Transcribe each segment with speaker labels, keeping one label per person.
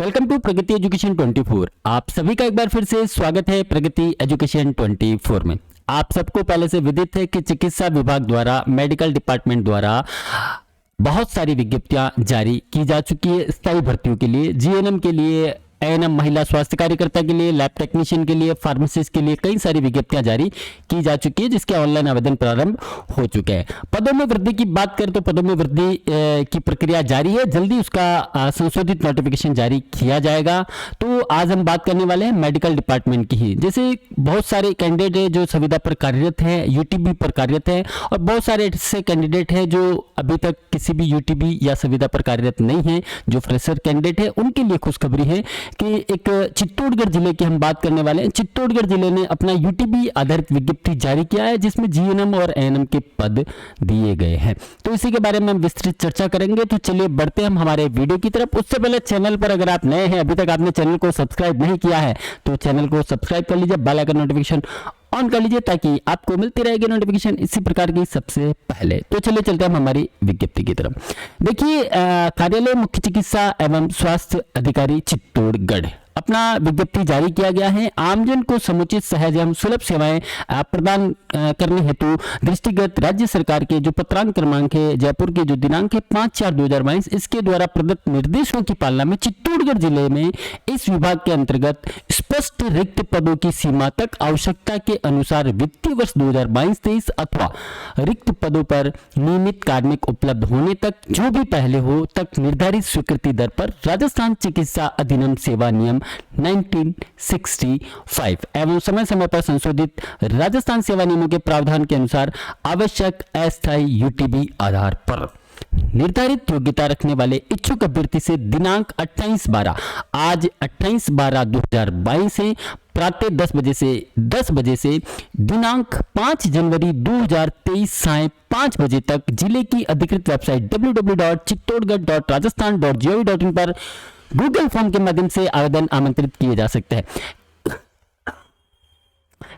Speaker 1: Welcome to Pragati education 24। आप सभी का एक बार फिर से स्वागत है प्रगति एजुकेशन 24 में। आप सबको पहले से विदित है कि चिकित्सा विभाग द्वारा मेडिकल डिपार्टमेंट द्वारा बहुत सारी विज्ञप्तियां जारी की जा चुकी है स्थायी भर्तियों के लिए, जीएनएम के लिए, एएनएम महिला स्वास्थ्य कार्यकर्ता के लिए, लैब टेक्नीशियन के लिए, फार्मासिस्ट के लिए कई सारी विज्ञप्तियां जारी की जा चुकी है जिसके ऑनलाइन आवेदन प्रारंभ हो चुके हैं। पदों में वृद्धि की बात करें तो पदों में वृद्धि की प्रक्रिया जारी है, जल्दी उसका संशोधित नोटिफिकेशन जारी किया जाएगा। तो आज हम बात करने वाले हैं मेडिकल डिपार्टमेंट की ही। जैसे बहुत सारे कैंडिडेट है जो संविदा पर कार्यरत है, यूटीबी पर कार्यरत है, और बहुत सारे ऐसे कैंडिडेट है जो अभी तक किसी भी यूटीबी या संविदा पर कार्यरत नहीं है, जो फ्रेशर कैंडिडेट है, उनके लिए खुशखबरी है कि एक चित्तौड़गढ़ जिले की हम बात करने वाले हैं। चित्तौड़गढ़ जिले ने अपना यूटीबी आधारित विज्ञप्ति जारी किया है जिसमें जीएनएम और एएनएम के पद दिए गए हैं। तो इसी के बारे में हम विस्तृत चर्चा करेंगे। तो चलिए बढ़ते हैं हम हमारे वीडियो की तरफ। उससे पहले चैनल पर अगर आप नए हैं, अभी तक आपने चैनल को सब्सक्राइब नहीं किया है तो चैनल को सब्सक्राइब कर लीजिए, बेल आइकन नोटिफिकेशन ऑन कर लीजिए ताकि आपको मिलती रहेगी नोटिफिकेशन इसी प्रकार की सबसे पहले। तो चलिए चलते हैं हम हमारी विज्ञप्ति की तरफ। देखिए, कार्यालय मुख्य चिकित्सा एवं स्वास्थ्य अधिकारी चित्तौड़गढ़ अपना विज्ञप्ति जारी किया गया है। आमजन को समुचित सहज एवं सुलभ सेवाएं प्रदान करने हेतु दृष्टिगत राज्य सरकार के जो पत्रांक क्रमांक है जयपुर के जो दिनांक है 5/4/2022 इसके द्वारा प्रदत्त निर्देशों की पालना में चित्तौड़गढ़ जिले में इस विभाग के अंतर्गत स्पष्ट रिक्त पदों की सीमा तक आवश्यकता के अनुसार वित्तीय वर्ष 2022-23 अथवा रिक्त पदों पर नियमित कार्मिक उपलब्ध होने तक जो भी पहले हो तक निर्धारित स्वीकृति दर पर राजस्थान चिकित्सा अधिनियम सेवा नियम 1965 एवं समय समय पर संशोधित राजस्थान सेवा नियमों के प्रावधान के अनुसार आवश्यक अस्थायी यूटीबी आधार पर निर्धारित योग्यता रखने वाले इच्छुक अभ्यर्थी से दिनांक 28/12 आज 28/12/2022 से प्रातः 10 बजे से दिनांक 5 जनवरी 2023 साय 5 बजे तक जिले की अधिकृत वेबसाइट www.chittodgarh.rajasthan.gov.in पर गूगल फॉर्म के माध्यम से आवेदन आमंत्रित किए जा सकते हैं।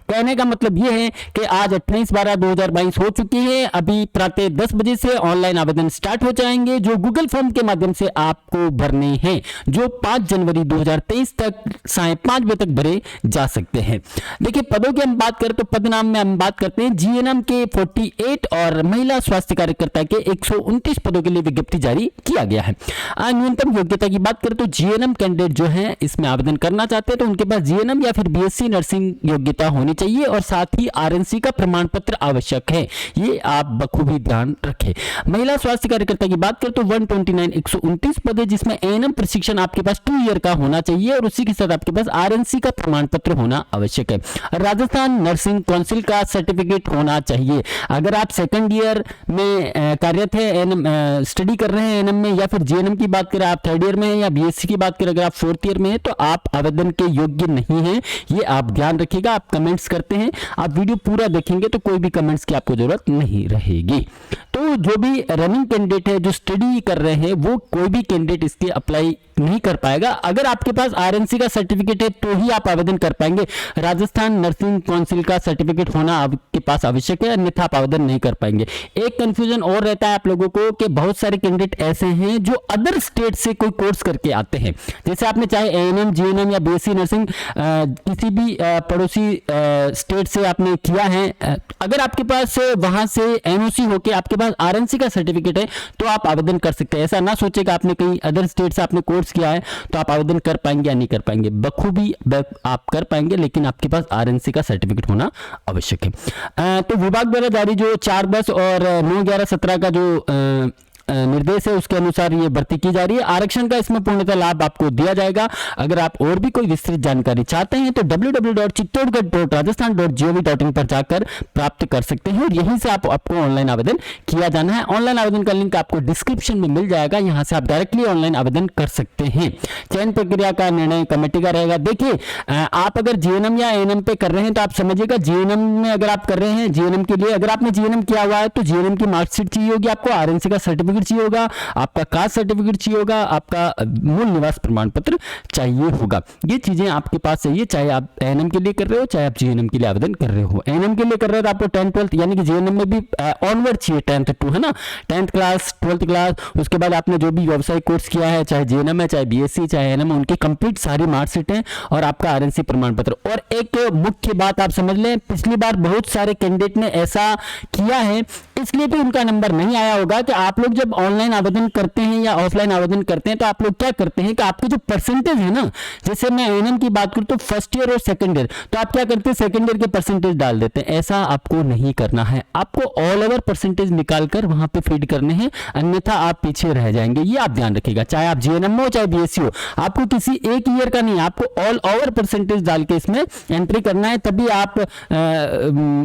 Speaker 1: कहने का मतलब यह है कि आज 28/12/2022 हो चुकी है। अभी प्रातः 10 बजे से ऑनलाइन आवेदन स्टार्ट हो जाएंगे जो गूगल फॉर्म के माध्यम से आपको भरने हैं, जो 5 जनवरी 2023 तक साय 5 बजे तक भरे जा सकते हैं। देखिए, पदों की हम बात करें तो पद नाम में हम बात करते हैं जीएनएम के 48 और महिला स्वास्थ्य कार्यकर्ता के 129 पदों के लिए विज्ञप्ति जारी किया गया है। न्यूनतम योग्यता की बात करें तो जीएनएम कैंडिडेट जो है इसमें आवेदन करना चाहते हैं तो उनके पास जीएनएम या फिर बीएससी नर्सिंग योग्यता होनी चाहिए और साथ ही आरएनसी का प्रमाण पत्र आवश्यक है, ये आप बखूबी ध्यान रखें। महिला स्वास्थ्य कार्यकर्ता की बात करें तो 129 पद है जिसमें एएनएम प्रशिक्षण आपके पास 2 ईयर का होना चाहिए और उसी के साथ आपके पास आरएनसी का प्रमाण पत्र होना आवश्यक है। राजस्थान नर्सिंग काउंसिल का सर्टिफिकेट होना चाहिए। अगर आप सेकंड ईयर में कार्यरत है, एएनएम स्टडी कर रहे हैं एएनएम में, या फिर जीएनएम की बात करें आप 3rd ईयर में है, या बीएससी की बात करें अगर आप 4th ईयर में है तो आप आवेदन के योग्य नहीं है, ये आप ध्यान रखिएगा। आप कमेंट्स करते हैं, आप वीडियो पूरा देखेंगे तो कोई भी कमेंट्स की आपको जरूरत नहीं रहेगी। तो जो भी रनिंग कैंडिडेट है जो स्टडी कर रहे हैं वो कोई भी कैंडिडेट इसके अप्लाई नहीं कर पाएगा। अगर आपके पास आरएनसी का सर्टिफिकेट है तो ही आप आवेदन कर पाएंगे। राजस्थान नर्सिंग काउंसिल का सर्टिफिकेट होना आपके पास आवश्यक है, अन्यथा आप आवेदन नहीं कर पाएंगे। एक कंफ्यूजन और रहता है आप लोगों को कि बहुत सारे कैंडिडेट ऐसे हैं जो अदर स्टेट से कोई कोर्स करके आते हैं। जैसे आपने चाहे एएनएम, जीएनएम या बीएससी नर्सिंग किसी भी पड़ोसी स्टेट से आपने किया है, अगर आपके पास वहां से एनओसी होके आपके पास आरएनसी का सर्टिफिकेट है तो आप आवेदन कर सकते हैं। ऐसा ना सोचेगा आपने कहीं अदर स्टेट से आपने कोर्स किया है तो आप आवेदन कर पाएंगे या नहीं कर पाएंगे। बखूबी आप कर पाएंगे, लेकिन आपके पास आरएनसी का सर्टिफिकेट होना आवश्यक है। तो विभाग द्वारा जारी जो 4/10 और 9/11/17 का जो निर्देश है उसके अनुसार ये भर्ती की जा रही है। आरक्षण का इसमें पूर्णतः लाभ आपको दिया जाएगा। अगर आप और भी कोई विस्तृत जानकारी चाहते हैं तो www.chittodgarh.rajasthan.gov.in पर जाकर प्राप्त कर सकते हैं और यहीं से आपको ऑनलाइन आवेदन किया जाना है। ऑनलाइन आवेदन का लिंक आपको डिस्क्रिप्शन में मिल जाएगा, यहां से आप डायरेक्टली ऑनलाइन आवेदन कर सकते हैं। चयन प्रक्रिया का निर्णय कमेटी का रहेगा। देखिए, आप अगर जीएनएम या एएनएम पे कर रहे हैं तो आप समझिएगा जीएनएम में अगर आप कर रहे हैं, जीएनएम के लिए अगर आपने जीएनएम किया हुआ है तो जीएनएम की मार्कशीट चाहिए होगी आपको, आरएनसी का सर्टिफिकेट सर्टिफिकेट चाहिए होगा, आपका कास्ट सर्टिफिकेट चाहिए होगा, आपका मूल निवास प्रमाण पत्र चाहिए होगा। ये चीजें आपके पास चाहिए, चाहे आप एएनएम के लिए कर रहे हो, चाहे आप जीएनएम के लिए आवेदन कर रहे हो। एएनएम के लिए कर रहे हो तो आपको 10th 12th यानी कि जीएनएम में भी ऑनवर्ड चाहिए 10th टू, है ना, 10th क्लास 12th क्लास, उसके बाद आपने जो भी व्यावसायिक कोर्स किया है, चाहे जीएनएम है, चाहे बीएससी, चाहे एएनएम, उनकी कंप्लीट सारी मार्कशीट है और आपका आरएनसी प्रमाण पत्र। और एक मुख्य बात आप समझ लें, पिछली बार बहुत सारे कैंडिडेट ने ऐसा किया है, इसलिए भी उनका नंबर नहीं आया होगा कि आप लोग जब ऑनलाइन आवेदन करते हैं या ऑफलाइन आवेदन करते हैं तो आप लोग क्या करते हैं कि आपके जो परसेंटेज है ना, जैसे मैं एएनएम की बात करूं तो फर्स्ट ईयर और सेकंड ईयर, तो आप क्या करते हैं सेकंड ईयर के परसेंटेज डाल देते हैं। ऐसा आपको नहीं करना है, आपको ऑल ओवर परसेंटेज निकालकर वहां पे फीड करने हैं, अन्यथा आप पीछे रह जाएंगे। ये आप ध्यान रखिएगा, चाहे आप जीएनएम हो चाहे बीएससी हो, आपको किसी एक ईयर का नहीं, आपको ऑल ओवर परसेंटेज डाल के इसमें एंट्री करना है, तभी आप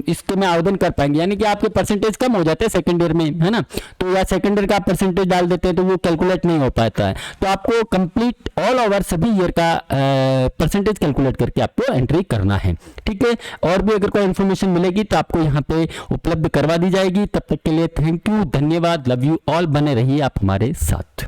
Speaker 1: इसके में आवेदन कर पाएंगे। यानी कि आपके परसेंटेज कम हो जाते हैं सेकंड ईयर में, है ना, तो या सेकंड ईयर का परसेंटेज डाल देते हैं तो वो कैलकुलेट नहीं हो पाता है। तो आपको कंप्लीट ऑल ओवर सभी ईयर का परसेंटेज कैलकुलेट करके आपको एंट्री करना है, ठीक है। और भी अगर कोई इंफॉर्मेशन मिलेगी तो आपको यहाँ पे उपलब्ध करवा दी जाएगी। तब तक के लिए थैंक यू, धन्यवाद, लव यू ऑल, बने रहिए आप हमारे साथ।